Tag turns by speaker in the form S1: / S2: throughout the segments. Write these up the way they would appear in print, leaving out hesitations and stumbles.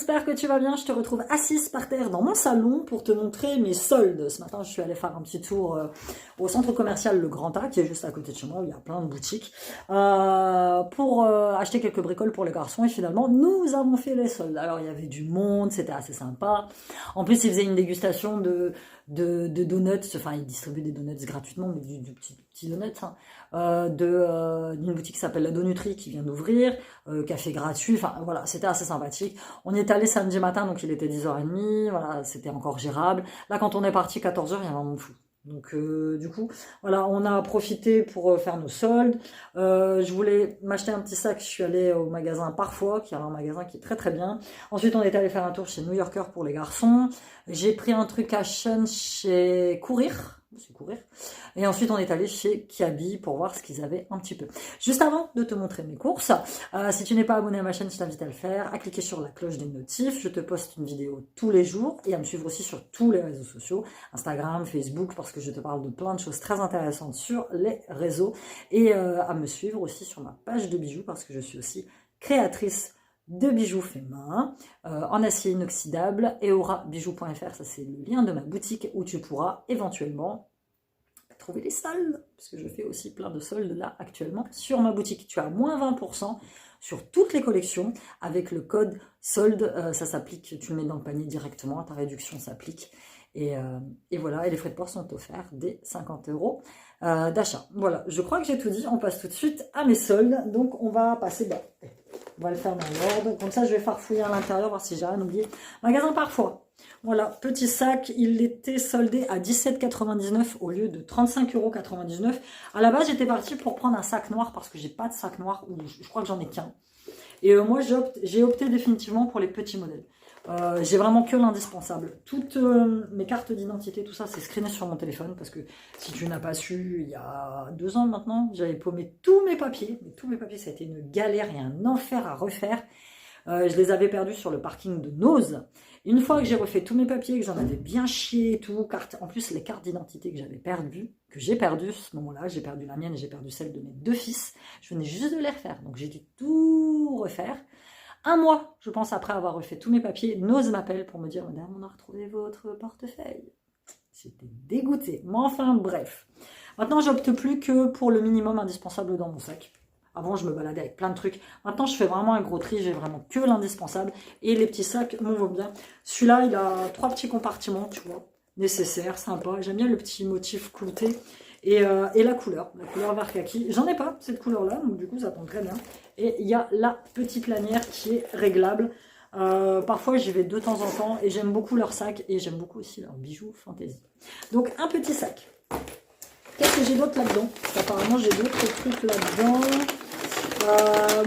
S1: j'espère que tu vas bien. Je te retrouve assise par terre dans mon salon pour te montrer mes soldes. Ce matin, je suis allée faire un petit tour au centre commercial Le Grand A, qui est juste à côté de chez moi, où il y a plein de boutiques, pour acheter quelques bricoles pour les garçons. Et finalement, nous avons fait les soldes. Alors, il y avait du monde, c'était assez sympa. En plus, ils faisaient une dégustation de donuts. Enfin, ils distribuent des donuts gratuitement, mais du petit donuts, hein, d'une boutique qui s'appelle La Donutrie, qui vient d'ouvrir. Café gratuit, enfin voilà, c'était assez sympathique. On est allé samedi matin, donc il était 10h30, voilà, c'était encore gérable. Là, quand on est parti 14h, il y avait un monde fou. Donc du coup, voilà, on a profité pour faire nos soldes. Je voulais m'acheter un petit sac, je suis allée au magasin Parfois, qui est un magasin qui est très très bien. Ensuite, on est allé faire un tour chez New Yorker pour les garçons. J'ai pris un truc à Shein chez Courir. C'est Courir. Et ensuite, on est allé chez Kiabi pour voir ce qu'ils avaient un petit peu. Juste avant de te montrer mes courses, si tu n'es pas abonné à ma chaîne, je t'invite à le faire, à cliquer sur la cloche des notifs. Je te poste une vidéo tous les jours et à me suivre aussi sur tous les réseaux sociaux, Instagram, Facebook, parce que je te parle de plein de choses très intéressantes sur les réseaux. Et à me suivre aussi sur ma page de bijoux, parce que je suis aussi créatrice de bijoux faits main, en acier inoxydable, eorabijoux.fr, ça c'est le lien de ma boutique où tu pourras éventuellement trouver les soldes, parce que je fais aussi plein de soldes là actuellement sur ma boutique. Tu as moins 20% sur toutes les collections avec le code solde, ça s'applique, tu le mets dans le panier directement, ta réduction s'applique. Et voilà, et les frais de port sont offerts dès 50 € d'achat. Voilà, je crois que j'ai tout dit, on passe tout de suite à mes soldes. Donc on va passer, on va le faire dans l'ordre, comme ça je vais farfouiller à l'intérieur, voir si j'ai rien oublié. Magasin Parfois, voilà, petit sac, il était soldé à 17,99 € au lieu de 35,99 €. À la base j'étais partie pour prendre un sac noir, parce que j'ai pas de sac noir, ou je crois que j'en ai qu'un. Et moi j'ai opté définitivement pour les petits modèles. J'ai vraiment que l'indispensable. Toutes mes cartes d'identité, tout ça, c'est screené sur mon téléphone, parce que si tu n'as pas su, il y a 2 ans maintenant, j'avais paumé tous mes papiers. Mais tous mes papiers, ça a été une galère et un enfer à refaire. Je les avais perdus sur le parking de Noz. Une fois que j'ai refait tous mes papiers, que j'en avais bien chié et tout, en plus les cartes d'identité que j'ai perdues à ce moment-là, j'ai perdu la mienne et j'ai perdu celle de mes 2 fils. Je venais juste de les refaire, donc j'ai dû tout refaire. Un mois, je pense, après avoir refait tous mes papiers, Noz m'appelle pour me dire « Madame, on a retrouvé votre portefeuille ». J'étais dégoûtée. Mais enfin, bref. Maintenant, j'opte plus que pour le minimum indispensable dans mon sac. Avant, je me baladais avec plein de trucs. Maintenant, je fais vraiment un gros tri. J'ai vraiment que l'indispensable. Et les petits sacs m'en vont bien. Celui-là, il a 3 petits compartiments, tu vois. Nécessaire, sympa. J'aime bien le petit motif clouté. Et la couleur vert kaki. J'en ai pas, cette couleur-là. Donc, du coup, ça tombe très bien. Et il y a la petite lanière qui est réglable. Parfois, j'y vais de temps en temps. Et j'aime beaucoup leurs sacs. Et j'aime beaucoup aussi leurs bijoux fantaisie. Donc, un petit sac. Qu'est-ce que j'ai d'autre là-dedans? Apparemment, j'ai d'autres trucs là-dedans.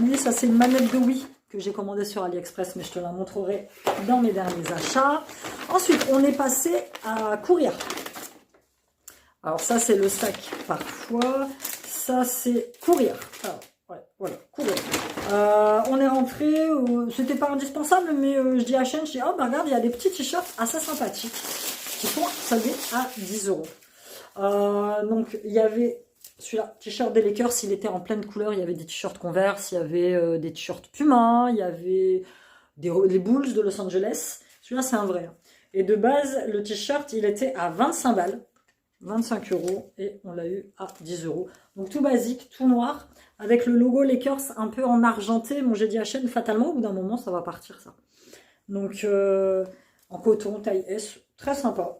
S1: Oui, ça, c'est une manette de Wii que j'ai commandée sur AliExpress, mais je te la montrerai dans mes derniers achats. Ensuite, on est passé à Courir. Alors, ça, c'est le sac Parfois. Ça, c'est Courir. Alors, ouais, voilà, Courir. On est rentré, c'était pas indispensable, mais je dis à Shein, je dis, oh, bah regarde, il y a des petits t-shirts assez sympathiques qui sont soldés à 10 €. Donc il y avait celui-là, t-shirt des Lakers, s'il était en pleine couleur, il y avait des t-shirts Converse, il y avait des t-shirts Puma, il y avait les Bulls de Los Angeles. Celui-là, c'est un vrai. Et de base, le t-shirt, il était à 25 balles, 25 €, et on l'a eu à 10 €. Donc tout basique, tout noir, avec le logo Lakers un peu en argenté. Bon, j'ai dit à Shein, fatalement, au bout d'un moment, ça va partir, ça. Donc en coton, taille S, très sympa.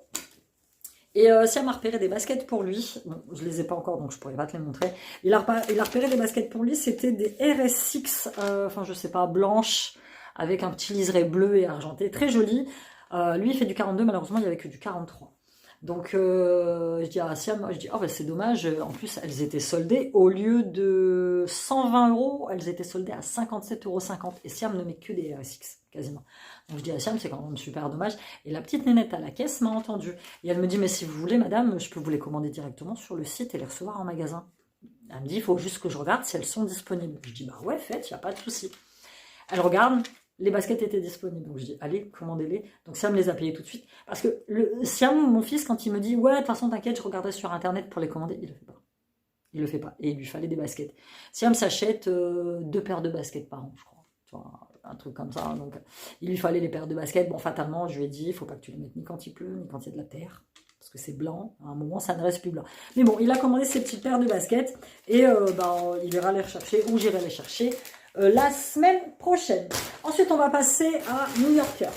S1: Et Siam a repéré des baskets pour lui. Bon, je les ai pas encore, donc je pourrais pas te les montrer. Il a repéré des baskets pour lui. C'était des RS6, enfin je sais pas, blanches, avec un petit liseré bleu et argenté. Très joli. Lui, il fait du 42, malheureusement, il n'y avait que du 43. Donc, je dis à Siam, oh bah, c'est dommage. En plus, elles étaient soldées. Au lieu de 120 €, elles étaient soldées à 57,50 €. Et Siam ne met que des RS6, quasiment. Donc je dis à Siam, c'est quand même super dommage. Et la petite nénette à la caisse m'a entendu. Et elle me dit, mais si vous voulez, madame, je peux vous les commander directement sur le site et les recevoir en magasin. Elle me dit, il faut juste que je regarde si elles sont disponibles. Je dis, bah ouais, faites, il n'y a pas de souci. Elle regarde, les baskets étaient disponibles. Donc je dis, allez, commandez-les. Donc Siam les a payées tout de suite. Parce que Siam, mon fils, quand il me dit, ouais, de toute façon, t'inquiète, je regarderai sur Internet pour les commander, il le fait pas. Il le fait pas. Et il lui fallait des baskets. Siam s'achète 2 paires de baskets par an, je crois. Tu vois, un truc comme ça. Donc, il lui fallait les paires de baskets. Bon, fatalement, je lui ai dit, il faut pas que tu les mettes ni quand il pleut, ni quand il y a de la terre. Parce que c'est blanc. À un moment, ça ne reste plus blanc. Mais bon, il a commandé ses petites paires de baskets. Et il ira les rechercher, ou j'irai les chercher la semaine prochaine. Ensuite, on va passer à New Yorker.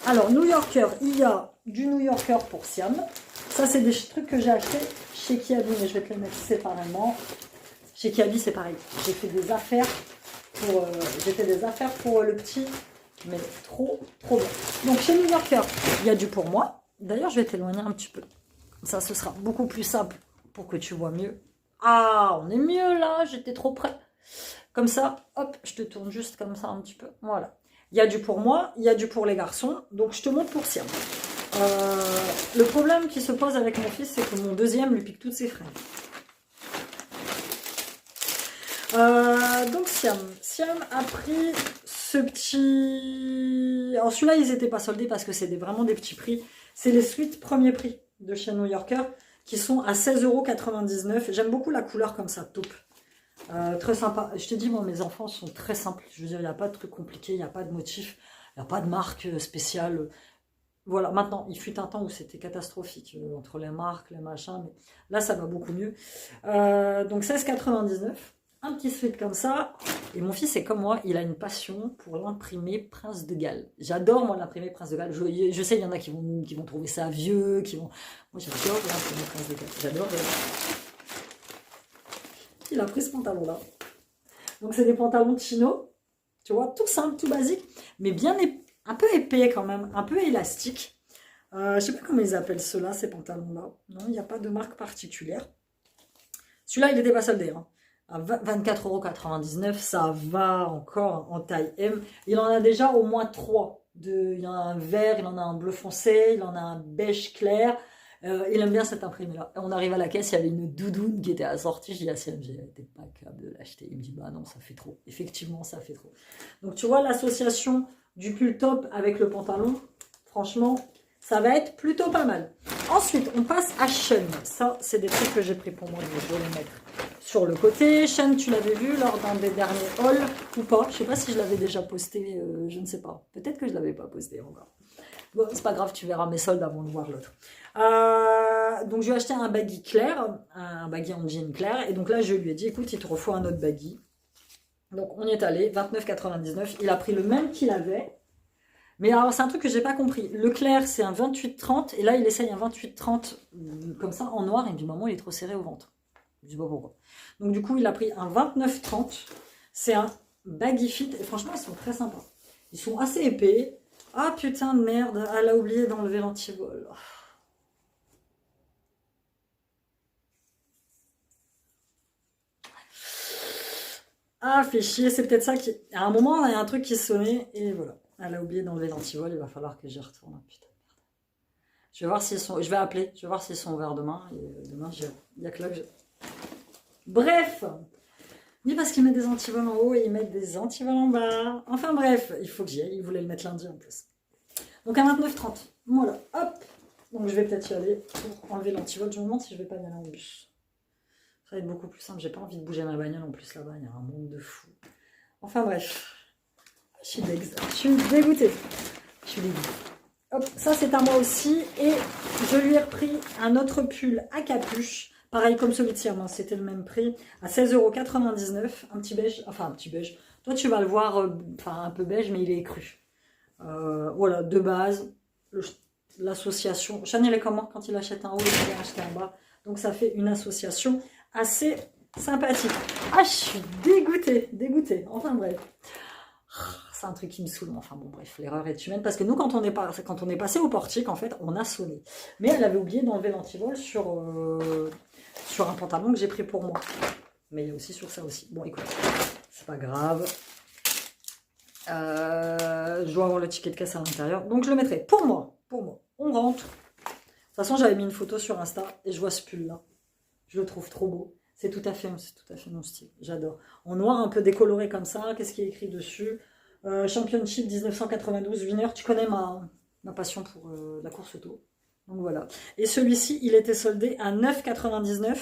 S1: Alors, New Yorker, il y a du New Yorker pour Siam. Ça, c'est des trucs que j'ai achetés chez Kiabi, mais je vais te les mettre séparément. Chez Kiabi, c'est pareil. J'ai fait des affaires pour le petit, mais trop bien. Donc, chez New Yorker, il y a du pour moi. D'ailleurs, je vais t'éloigner un petit peu. Ça, ce sera beaucoup plus simple pour que tu vois mieux. Ah, on est mieux là, j'étais trop près. Comme ça, hop, je te tourne juste comme ça un petit peu. Voilà. Il y a du pour moi, il y a du pour les garçons. Donc, je te montre pour Siam. Le problème qui se pose avec mon fils, c'est que mon deuxième lui pique toutes ses fringues. Donc, Siam a pris ce petit... Alors, celui-là, ils n'étaient pas soldés parce que c'est vraiment des petits prix. C'est les suites premier prix de chez New Yorker qui sont à 16,99 €. J'aime beaucoup la couleur comme ça, taupe. Très sympa. Je te dis, moi, mes enfants sont très simples. Je veux dire, il n'y a pas de trucs compliqués, il n'y a pas de motifs, il n'y a pas de marque spéciale. Voilà, maintenant, il fut un temps où c'était catastrophique entre les marques, les machins, mais là, ça va beaucoup mieux. Donc, 16,99 €, un petit sweat comme ça. Et mon fils est comme moi, il a une passion pour l'imprimé Prince de Galles. J'adore, moi, l'imprimé Prince de Galles. Je sais, il y en a qui vont trouver ça vieux, qui vont... Moi, j'adore l'imprimé Prince de Galles. J'adore. Il a pris ce pantalon-là. Donc, c'est des pantalons de chino. Tu vois, tout simple, tout basique, mais bien un peu épais quand même, un peu élastique. Je sais pas comment ils appellent ceux-là, ces pantalons-là. Non, il n'y a pas de marque particulière. Celui-là, il n'était pas soldé. Hein. À 24,99 €, ça va encore en taille M. Il en a déjà au moins 3. Il y en a un vert, il en a un bleu foncé, il en a un beige clair. Il aime bien cet imprimé-là. On arrive à la caisse, il y avait une doudoune qui était assortie. Je dis à Siam, j'étais pas capable de l'acheter. Il me dit, bah non, ça fait trop. Effectivement, ça fait trop. Donc, tu vois, l'association du pull top avec le pantalon, franchement, ça va être plutôt pas mal. Ensuite, on passe à Shein. Ça, c'est des trucs que j'ai pris pour moi. Je vais les mettre sur le côté. Shein, tu l'avais vu lors d'un des derniers hauls ou pas. Je sais pas si je l'avais déjà posté, je ne sais pas. Peut-être que je l'avais pas posté encore. Bon, c'est pas grave, tu verras mes soldes avant de voir l'autre. Donc, je lui ai acheté un baggy clair, un baggy en jean clair. Et donc là, je lui ai dit, écoute, il te refaut un autre baggy. Donc, on y est allé, 29,99 €. Il a pris le même qu'il avait. Mais alors, c'est un truc que j'ai pas compris. Le clair, c'est un 28,30 €. Et là, il essaye un 28,30 comme ça, en noir. Et du moment, il est trop serré au ventre. Je sais pas pourquoi. Donc, du coup, il a pris un 29,30 €. C'est un baggy fit. Et franchement, ils sont très sympas. Ils sont assez épais. Ah, putain de merde. Elle a oublié d'enlever l'antivol. Ah, fait chier, c'est peut-être ça qui... À un moment, il y a un truc qui sonnait, et voilà. Elle a oublié d'enlever l'antivol, il va falloir que j'y retourne. Putain de merde. Je vais voir s'ils sont... Je vais appeler, je vais voir s'ils sont ouverts demain, et demain, il y a que là que je... Bref. Oui, parce qu'ils mettent des antivols en haut, et ils mettent des antivols en bas. Enfin bref, il faut que j'y aille, ils voulaient le mettre lundi en plus. Donc à 29,30. Voilà, hop. Donc je vais peut-être y aller pour enlever l'antivol. Je me demande si je vais pas y aller en bus. Ça va être beaucoup plus simple. J'ai pas envie de bouger ma bagnole en plus là-bas. Il y a un monde de fou. Enfin bref. Je suis dégoûtée. Je suis dégoûtée. Hop, ça c'est à moi aussi. Et je lui ai repris un autre pull à capuche. Pareil comme celui de Siam. C'était le même prix. À 16,99 €. Un petit beige. Enfin un petit beige. Toi tu vas le voir un peu beige mais il est cru. Voilà, de base. L'association. Chanel est comment quand il achète un haut, il va acheter un bas. Donc ça fait une association assez sympathique. Ah, je suis dégoûtée. Enfin bref. C'est un truc qui me saoule. Enfin bon, bref, l'erreur est humaine. Parce que nous, quand on est passé au portique, en fait, on a sonné. Mais elle avait oublié d'enlever l'antivol sur un pantalon que j'ai pris pour moi. Mais il y a aussi sur ça aussi. Bon, écoute, c'est pas grave. Je dois avoir le ticket de caisse à l'intérieur. Donc je le mettrai pour moi. On rentre. De toute façon, j'avais mis une photo sur Insta et je vois ce pull-là. Je le trouve trop beau. C'est tout à fait mon style. J'adore. En noir, un peu décoloré comme ça. Qu'est-ce qui est écrit dessus? Championship 1992, winner. Tu connais ma passion pour la course auto. Donc voilà. Et celui-ci, il était soldé à 9,99 €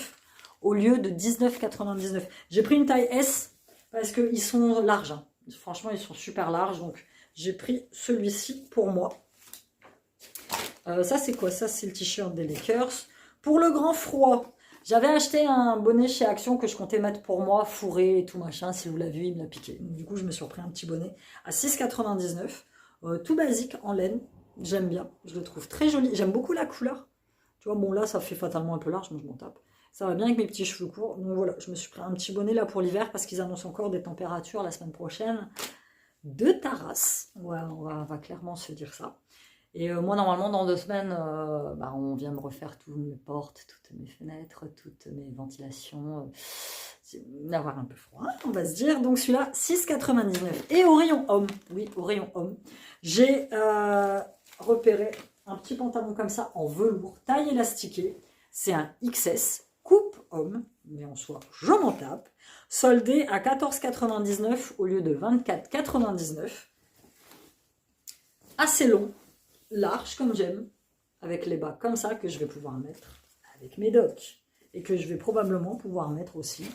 S1: au lieu de 19,99 €. J'ai pris une taille S parce qu'ils sont larges. Hein. Franchement, ils sont super larges. Donc, j'ai pris celui-ci pour moi. Ça, c'est quoi? Ça, c'est le t-shirt des Lakers. Pour le grand froid, j'avais acheté un bonnet chez Action que je comptais mettre pour moi, fourré et tout machin. Si vous l'avez vu, il me l'a piqué. Donc, du coup, je me suis repris un petit bonnet à 6,99 €. Tout basique, en laine. J'aime bien. Je le trouve très joli. J'aime beaucoup la couleur. Tu vois, bon, là, ça fait fatalement un peu large, mais je m'en tape. Ça va bien avec mes petits cheveux courts. Donc voilà, je me suis pris un petit bonnet là pour l'hiver parce qu'ils annoncent encore des températures la semaine prochaine de Taras. Ouais, on va clairement se dire ça. Et moi, normalement, dans 2 semaines, on vient de refaire toutes mes portes, toutes mes fenêtres, toutes mes ventilations. D'avoir un peu froid, on va se dire. Donc celui-là, 6,99 €. Et au rayon homme, oui, au rayon homme, j'ai repéré un petit pantalon comme ça en velours, taille élastiquée. C'est un XS, coupe homme, mais en soi, je m'en tape. Soldé à 14,99 € au lieu de 24,99 €. Assez long, large comme j'aime, avec les bas comme ça que je vais pouvoir mettre avec mes docks. Et que je vais probablement pouvoir mettre aussi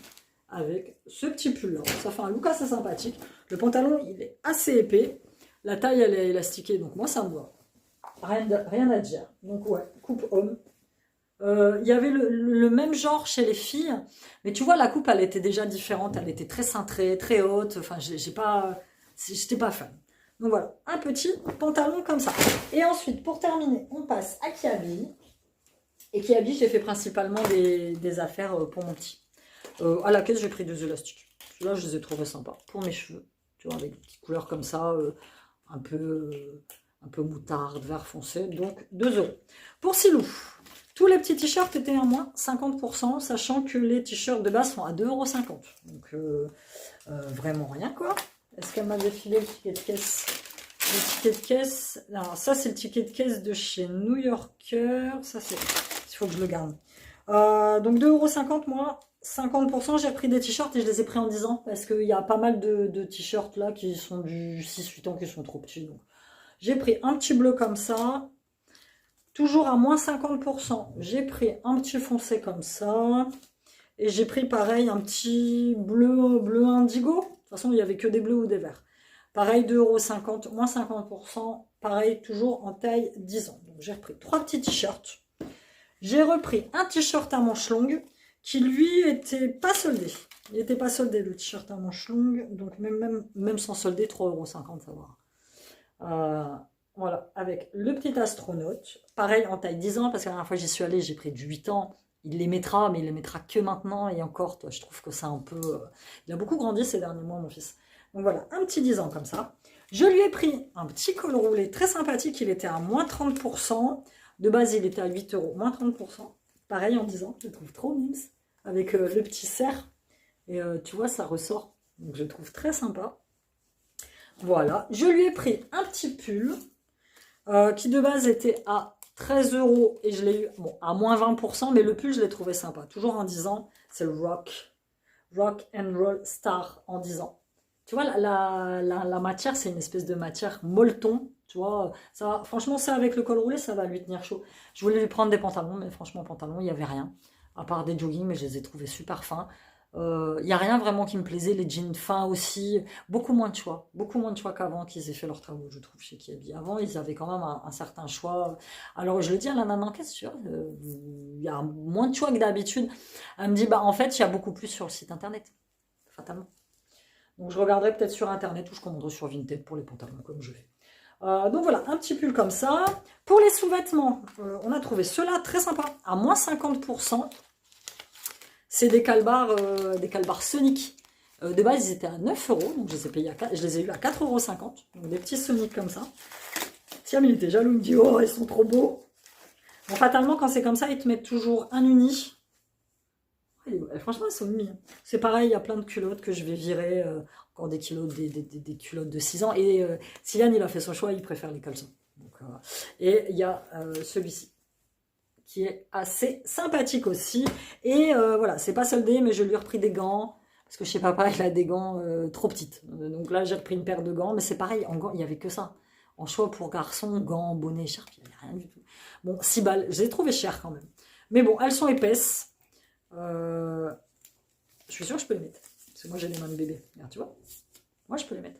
S1: avec ce petit pull là. Ça fait un look assez sympathique. Le pantalon, il est assez épais. La taille, elle est élastiquée, donc moi, ça me va. Rien à dire. Donc ouais, coupe homme. Il y avait le même genre chez les filles, mais tu vois, la coupe, elle était déjà différente. Elle était très cintrée, très haute. Enfin, j'étais pas fan. Donc voilà, un petit pantalon comme ça. Et ensuite, pour terminer, on passe à Kiabi. Et Kiabi, j'ai fait principalement des affaires pour mon petit. À la caisse, j'ai pris 2 élastiques. Là, je les ai trouvés sympas pour mes cheveux. Tu vois, avec des petites couleurs comme ça, un peu moutarde, vert foncé. Donc, 2 €. Pour Silou, tous les petits t-shirts étaient à moins 50%, sachant que les t-shirts de base sont à 2,50 €. Donc, vraiment rien, quoi. Est-ce qu'elle m'a défilé le ticket de caisse? Le ticket de caisse, alors ça c'est le ticket de caisse de chez New Yorker, ça c'est, il faut que je le garde. Donc 2,50 €, moi, 50%, j'ai repris des t-shirts et je les ai pris en 10 ans, parce qu'il y a pas mal de t-shirts là qui sont du 6-8 ans, qui sont trop petits. Donc j'ai pris un petit bleu comme ça, toujours à moins 50%, j'ai pris un petit foncé comme ça, et j'ai pris pareil un petit bleu indigo. De toute façon, il n'y avait que des bleus ou des verts. Pareil, 2,50 €, moins 50%. Pareil, toujours en taille 10 ans. Donc, j'ai repris 3 petits t-shirts. J'ai repris un t-shirt à manches longues qui, lui, était pas soldé. Il n'était pas soldé, le t-shirt à manches longues. Donc, même sans solder, 3,50 €, ça va. Voilà, avec le petit astronaute. Pareil, en taille 10 ans, parce que la dernière fois que j'y suis allée, j'ai pris du 8 ans. Il les mettra, mais il les mettra que maintenant. Et encore, toi, je trouve que c'est un peu... Il a beaucoup grandi ces derniers mois, mon fils. Donc voilà, un petit 10 ans comme ça. Je lui ai pris un petit col roulé très sympathique. Il était à moins 30%. De base, il était à 8 €, moins 30%. Pareil, en 10 ans, je le trouve trop mimes. Avec le petit cerf. Et tu vois, ça ressort. Donc je le trouve très sympa. Voilà, je lui ai pris un petit pull qui de base était à 13 € et je l'ai eu à moins 20%, mais le pull, je l'ai trouvé sympa. Toujours en 10 ans, c'est le Rock and Roll Star en 10 ans. Tu vois, la matière, c'est une espèce de matière molleton. Tu vois, ça, franchement, ça avec le col roulé, ça va lui tenir chaud. Je voulais lui prendre des pantalons, mais franchement, pantalons, il n'y avait rien. À part des joggings, mais je les ai trouvés super fins. Il n'y a rien vraiment qui me plaisait. Les jeans fins aussi. Beaucoup moins de choix. Beaucoup moins de choix qu'avant qu'ils aient fait leurs travaux, je trouve, chez Kiabi. Avant, ils avaient quand même un certain choix. Alors, je le dis à la nana, qu'est-ce que il y a moins de choix que d'habitude. Elle me dit, en fait, il y a beaucoup plus sur le site internet. Fatalement. Donc, je regarderai peut-être sur internet ou je commanderai sur Vinted pour les pantalons, comme je fais. Donc voilà, un petit pull comme ça. Pour les sous-vêtements, on a trouvé ceux-là très sympa, à moins 50%. C'est des calbars Sonic. De base, ils étaient à 9 €, donc je les ai eu à 4,50 €. Donc des petits Sonic comme ça. Tiens, il était jaloux, il me dit, oh, ils sont trop beaux. Bon, fatalement, quand c'est comme ça, ils te mettent toujours un uni. Franchement, ils sont unis. C'est pareil, il y a plein de culottes que je vais virer. Encore des culottes, des culottes de 6 ans. Et Sylviane, il a fait son choix, il préfère les caleçons. Donc, et il y a celui-ci, qui est assez sympathique aussi. Et voilà, c'est pas soldé, mais je lui ai repris des gants. Parce que chez papa, il a des gants trop petites. Donc là, j'ai repris une paire de gants. Mais c'est pareil, en gants, il n'y avait que ça. En choix pour garçons, gants, bonnets, écharpes, il n'y avait rien du tout. Bon, 6 balles, je les ai trouvées chères quand même. Mais bon, elles sont épaisses. Je suis sûre que je peux les mettre. Parce que moi, j'ai les mains de bébé. Regarde, tu vois. Moi, je peux les mettre.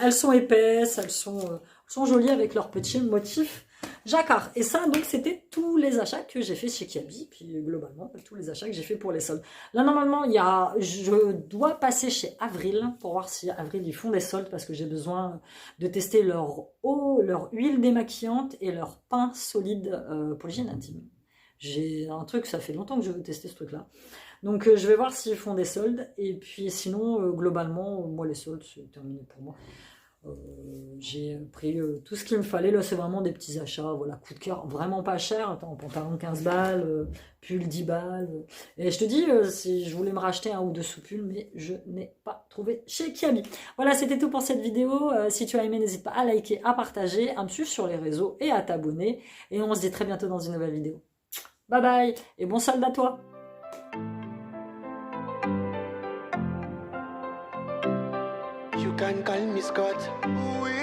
S1: Elles sont épaisses, elles sont jolies avec leurs petits motifs jacquard. Et ça, donc, c'était tous les achats que j'ai fait chez Kiabi, puis globalement, tous les achats que j'ai fait pour les soldes. Là, normalement, je dois passer chez Avril pour voir si Avril, ils font des soldes, parce que j'ai besoin de tester leur eau, leur huile démaquillante et leur pain solide pour l'hygiène intime. J'ai un truc, ça fait longtemps que je veux tester ce truc-là. Donc je vais voir s'ils font des soldes. Et puis sinon, globalement, moi les soldes, c'est terminé pour moi. Euh, j'ai pris tout ce qu'il me fallait. Là, c'est vraiment des petits achats. Voilà, coup de cœur, vraiment pas cher. Attends, pantalon 15 balles, pull 10 balles. Et je te dis, si je voulais me racheter un ou deux sous-pulls, mais je n'ai pas trouvé chez Kiabi. Voilà, c'était tout pour cette vidéo. Si tu as aimé, n'hésite pas à liker, à partager, à me suivre sur les réseaux et à t'abonner. Et on se dit très bientôt dans une nouvelle vidéo. Bye bye et bon solde à toi!
S2: You can call me Scott. Ooh,